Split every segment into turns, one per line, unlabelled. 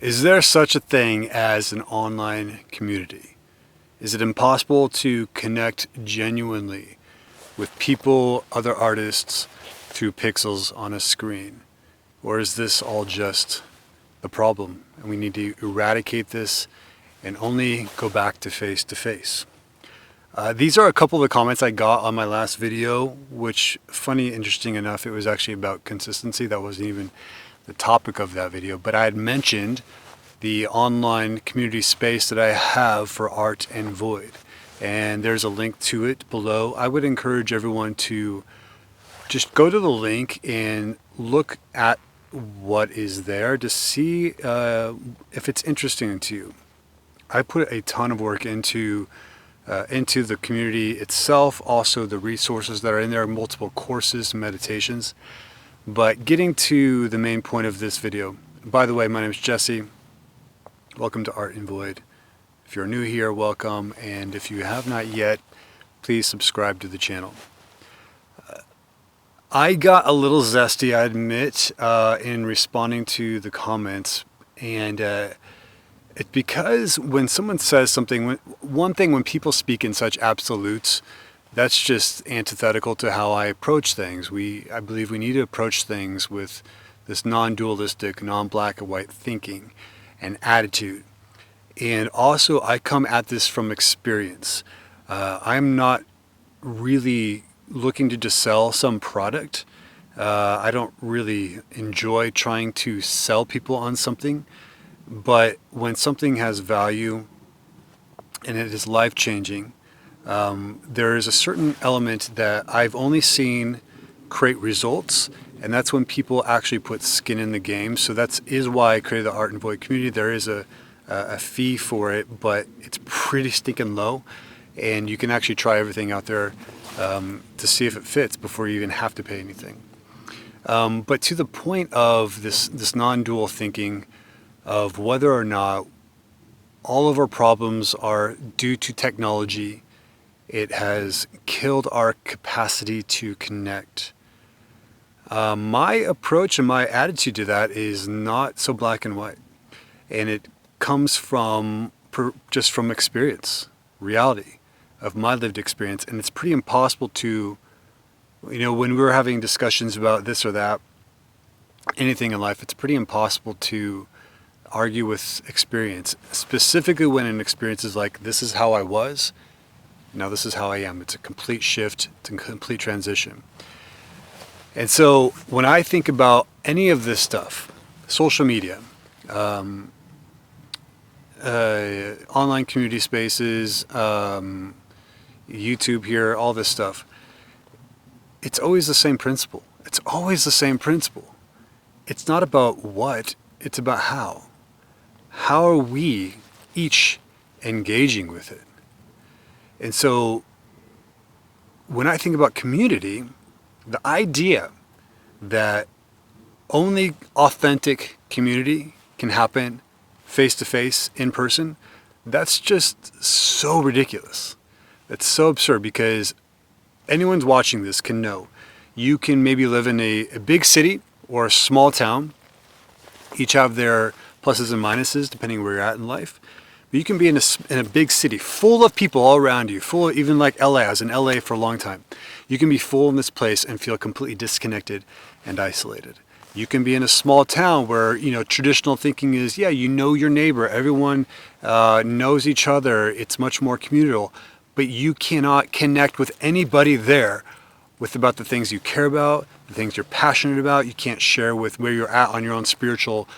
Is there such a thing as an online community? Is it impossible to connect genuinely with people, other artists, through pixels on a screen? Or is this all just the problem and we need to eradicate this and only go back to face to face? These are a couple of the comments I got on my last video, which, funny, interesting enough, it was actually about consistency. That wasn't even the topic of that video, but I had mentioned the online community space that I have for Art and Void, and there's a link to it below. I would encourage everyone to just go to the link and look at what is there to see if it's interesting to you. I put a ton of work into the community itself, also the resources that are in there, multiple courses, meditations. But getting to the main point of this video, by the way, my name is Jesse. Welcome to Art and Void. If you're new here, welcome, and if you have not yet, please subscribe to the channel. I got a little zesty, I admit, in responding to the comments, and it's because when someone says something, one thing when people speak in such absolutes, that's just antithetical to how I approach things. I believe we need to approach things with this non-dualistic, non-black and white thinking and attitude. And also, I come at this from experience. I'm not really looking to just sell some product. I don't really enjoy trying to sell people on something. But when something has value and it is life-changing, there is a certain element that I've only seen create results, and that's when people actually put skin in the game. So that is why I created the Art and Void community. There is a fee for it, but it's pretty stinking low, and you can actually try everything out there to see if it fits before you even have to pay anything. But to the point of this non-dual thinking of whether or not all of our problems are due to technology, it has killed our capacity to connect. My approach and my attitude to that is not so black and white. And it comes from just from experience, reality of my lived experience. And it's pretty impossible to, when we were having discussions about this or that, anything in life, it's pretty impossible to argue with experience, specifically when an experience is like, this is how I was, now this is how I am. It's a complete shift, it's a complete transition. And so when I think about any of this stuff, social media, online community spaces, YouTube here, all this stuff, it's always the same principle. It's always the same principle. It's not about what, it's about how. How are we each engaging with it? And so when I think about community, the idea that only authentic community can happen face-to-face, in person, that's just so ridiculous. That's so absurd, because anyone's watching this can know. You can maybe live in a big city or a small town. Each have their pluses and minuses depending where you're at in life. But you can be in a big city full of people all around you, full of, even like LA. I was in LA for a long time. You can be full in this place and feel completely disconnected and isolated. You can be in a small town where, traditional thinking is, yeah, you know your neighbor, everyone knows each other, it's much more communal, but you cannot connect with anybody there about the things you care about, the things you're passionate about. You can't share with where you're at on your own spiritual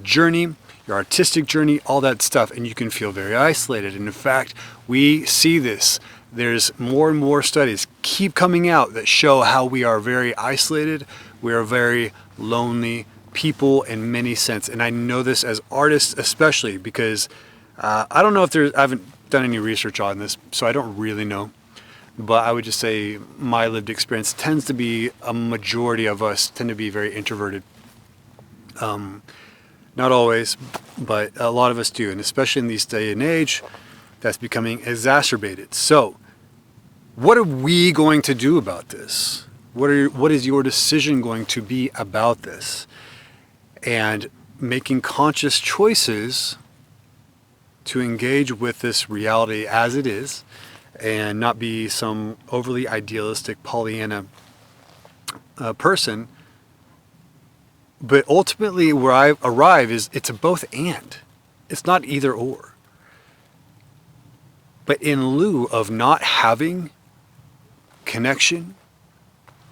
journey, your artistic journey, all that stuff, and you can feel very isolated. And in fact, we see this. There's more and more studies keep coming out that show how we are very isolated, we are very lonely people in many sense. And I know this as artists especially, because I don't know if I haven't done any research on this, so I don't really know. But I would just say my lived experience tends to be, a majority of us tend to be very introverted. Not always, but a lot of us do. And especially in this day and age, that's becoming exacerbated. So what are we going to do about this? What is your decision going to be about this? And making conscious choices to engage with this reality as it is and not be some overly idealistic Pollyanna person. But ultimately where I arrive is it's a both and. It's not either or. But in lieu of not having connection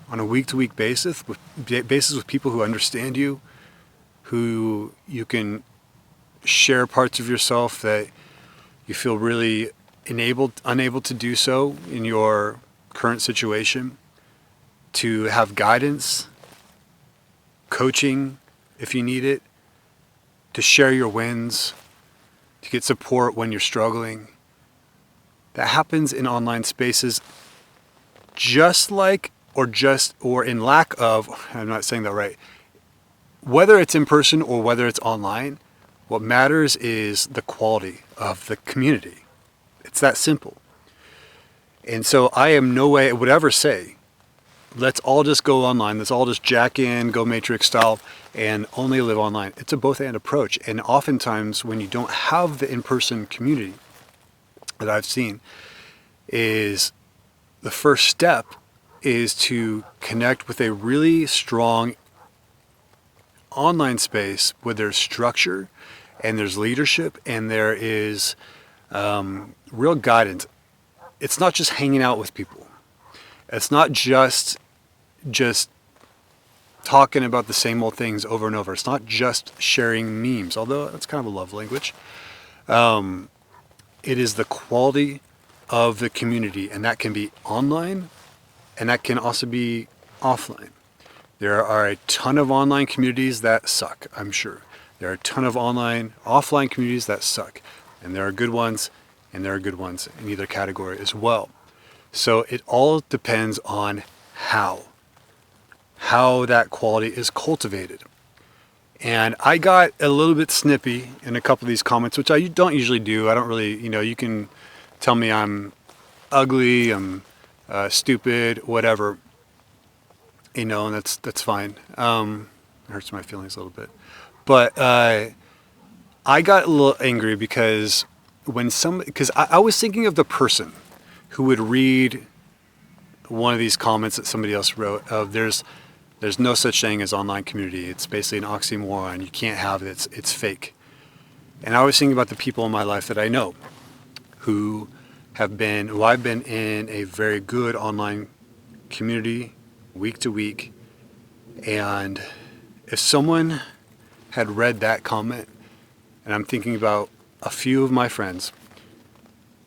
on a week-to-week basis with people who understand you, who you can share parts of yourself that you feel really unable to do so in your current situation, to have guidance, coaching if you need it, to share your wins, to get support when you're struggling. That happens in online spaces or in lack of, I'm not saying that right, whether it's in person or whether it's online, what matters is the quality of the community. It's that simple. And so I am no way would ever say, let's all just go online, let's all just jack in, go Matrix style, and only live online. It's a both and approach. And oftentimes when you don't have the in-person community that I've seen, is the first step is to connect with a really strong online space where there's structure and there's leadership and there is real guidance. It's not just hanging out with people. It's not just talking about the same old things over and over. It's not just sharing memes, although that's kind of a love language. It is the quality of the community, and that can be online and that can also be offline. There are a ton of online communities that suck, I'm sure. There are a ton of offline communities that suck. And there are good ones, and there are good ones in either category as well. So it all depends on how that quality is cultivated. And I got a little bit snippy in a couple of these comments, which I don't usually do. I don't really, you can tell me I'm ugly, I'm stupid, whatever. And that's fine. It hurts my feelings a little bit. But I got a little angry because I was thinking of the person who would read one of these comments that somebody else wrote of there's no such thing as online community. It's basically an oxymoron. You can't have it. It's fake. And I was thinking about the people in my life that I know who I've been in a very good online community week to week. And if someone had read that comment, and I'm thinking about a few of my friends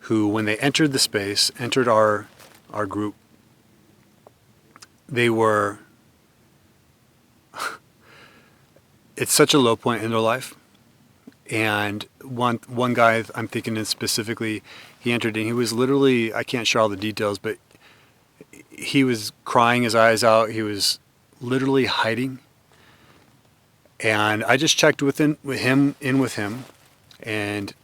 who, when they entered the space, entered our group, they were, it's such a low point in their life. And one guy I'm thinking of specifically, he entered and he was literally, I can't share all the details, but he was crying his eyes out. He was literally hiding. And I just checked in with him, and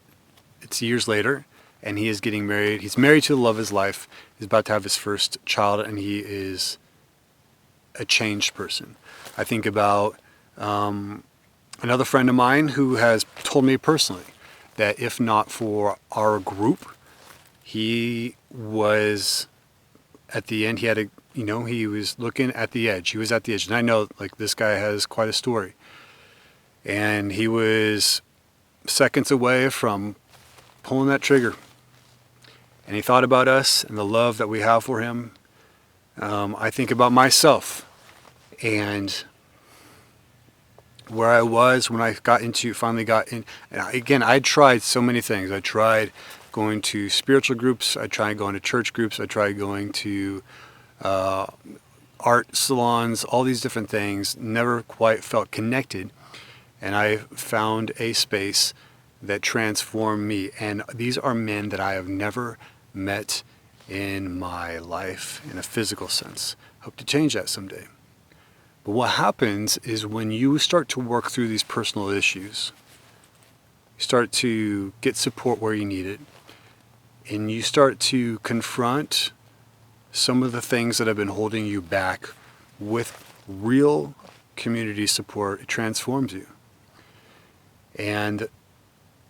it's years later, and he is getting married. He's married to the love of his life. He's about to have his first child, and he is a changed person. I think about another friend of mine who has told me personally that if not for our group, he was at the end. He was looking at the edge. He was at the edge, and I know this guy has quite a story. And he was seconds away from pulling that trigger. And he thought about us and the love that we have for him. I think about myself and where I was when I finally got in. And again, I tried so many things. I tried going to spiritual groups. I tried going to church groups. I tried going to art salons, all these different things. Never quite felt connected. And I found a space that transformed me. And these are men that I have never met in my life in a physical sense. Hope to change that someday. But what happens is when you start to work through these personal issues, you start to get support where you need it, and you start to confront some of the things that have been holding you back with real community support, it transforms you. And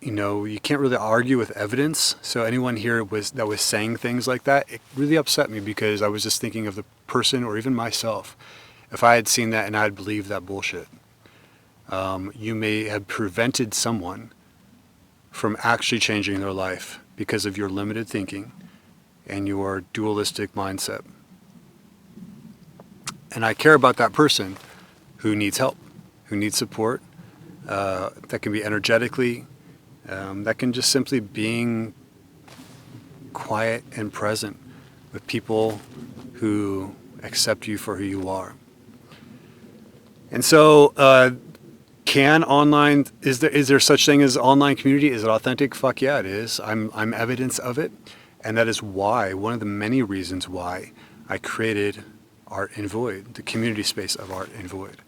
you can't really argue with evidence. So anyone here that was saying things like that, it really upset me, because I was just thinking of the person, or even myself. If I had seen that and I'd believed that bullshit, you may have prevented someone from actually changing their life because of your limited thinking and your dualistic mindset. And I care about that person who needs help, who needs support. That can be energetically, that can just simply being quiet and present with people who accept you for who you are. And so, is there such thing as online community? Is it authentic? Fuck yeah, it is. I'm evidence of it. And that is why, one of the many reasons why I created Art and Void, the community space of Art and Void.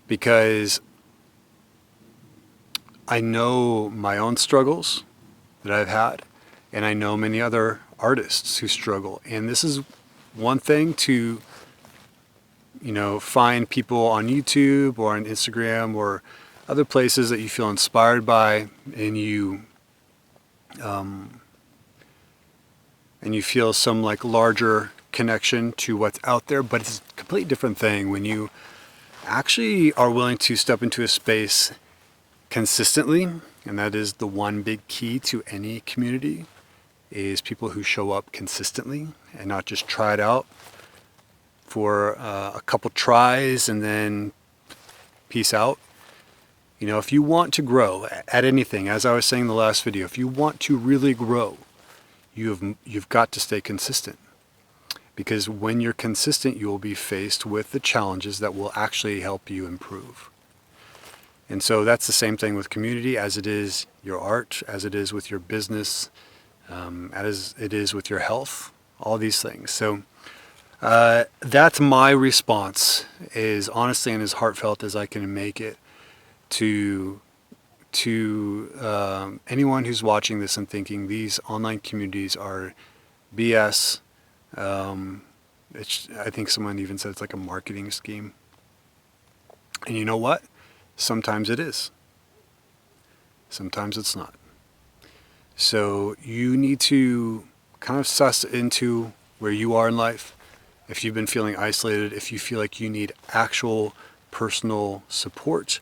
Because I know my own struggles that I've had, and I know many other artists who struggle. And this is one thing to, find people on YouTube or on Instagram or other places that you feel inspired by, and you feel some like larger connection to what's out there. But it's a completely different thing when you actually are willing to step into a space consistently. And that is the one big key to any community, is people who show up consistently and not just try it out for a couple tries and then peace out. If you want to grow at anything, as I was saying in the last video, if you want to really grow, you've got to stay consistent. Because when you're consistent, you will be faced with the challenges that will actually help you improve. And so that's the same thing with community, as it is your art, as it is with your business, as it is with your health, all these things. So that's my response, is honestly and as heartfelt as I can make it, to anyone who's watching this and thinking these online communities are BS. I think someone even said it's like a marketing scheme. And you know what? Sometimes it is. Sometimes it's not. So you need to kind of suss into where you are in life. If you've been feeling isolated, if you feel like you need actual personal support,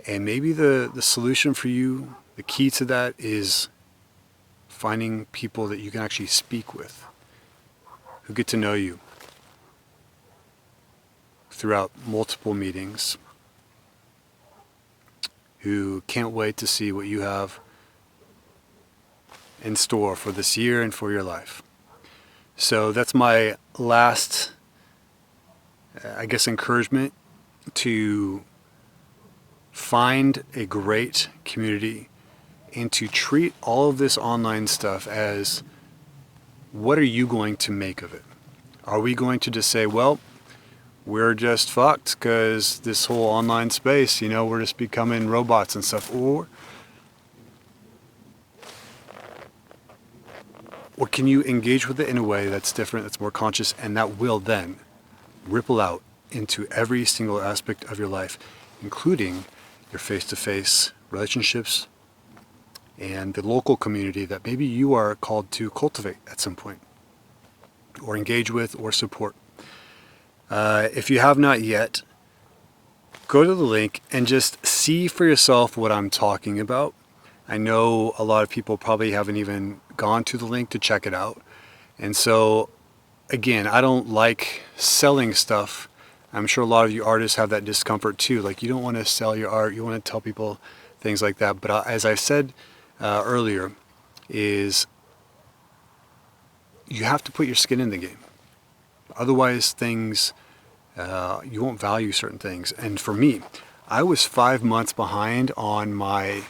and maybe the solution for you, the key to that, is finding people that you can actually speak with, who get to know you throughout multiple meetings, who can't wait to see what you have in store for this year and for your life. So that's my last, encouragement, to find a great community and to treat all of this online stuff as, what are you going to make of it? Are we going to just say, well, we're just fucked because this whole online space, we're just becoming robots and stuff? Or can you engage with it in a way that's different, that's more conscious, and that will then ripple out into every single aspect of your life, including your face-to-face relationships and the local community that maybe you are called to cultivate at some point, or engage with, or support. If you have not yet, go to the link and just see for yourself what I'm talking about. I know a lot of people probably haven't even gone to the link to check it out. And so, again, I don't like selling stuff. I'm sure a lot of you artists have that discomfort too. Like, you don't want to sell your art. You want to tell people things like that. But as I said earlier, is you have to put your skin in the game. Otherwise, you won't value certain things. And for me, I was 5 months behind on my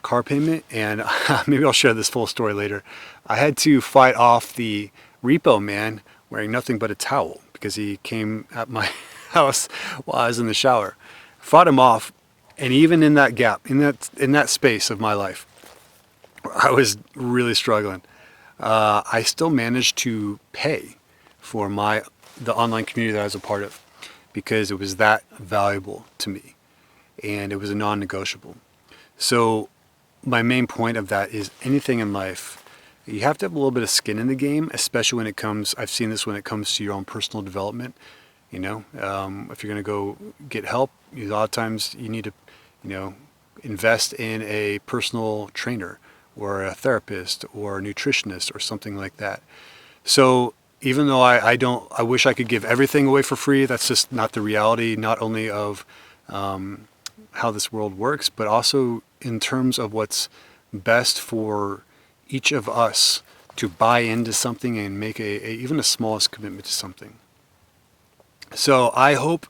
car payment, and maybe I'll share this full story later. I had to fight off the repo man wearing nothing but a towel because he came at my house while I was in the shower. Fought him off, and even in that gap, in that space of my life, I was really struggling. I still managed to pay for the online community that I was a part of, because it was that valuable to me, and it was a non-negotiable. So my main point of that is anything in life, you have to have a little bit of skin in the game, especially when it comes, I've seen this when it comes to your own personal development. If you're going to go get help, a lot of times you need to, invest in a personal trainer or a therapist or a nutritionist or something like that. So even though I wish I could give everything away for free, that's just not the reality, not only of how this world works, but also in terms of what's best for each of us to buy into something and make even a smallest commitment to something. So I hope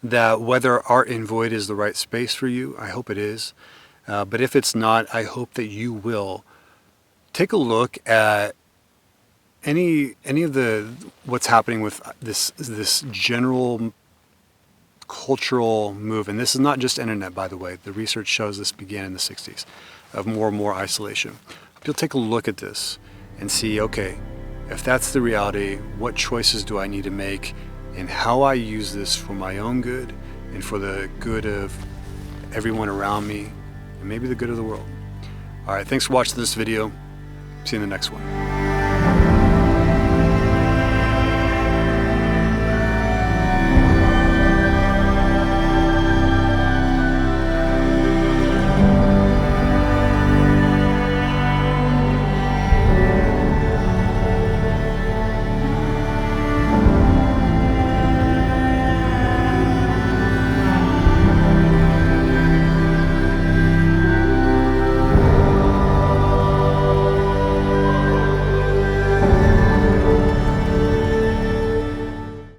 that whether Art and Void is the right space for you, I hope it is. But if it's not, I hope that you will take a look at any of the what's happening with this general cultural move. And this is not just internet, by the way. The research shows this began in the 60s, of more and more isolation. Hope you'll take a look at this and see, okay, if that's the reality, what choices do I need to make, and how I use this for my own good and for the good of everyone around me, and maybe the good of the world. All right, thanks for watching this video. See you in the next one.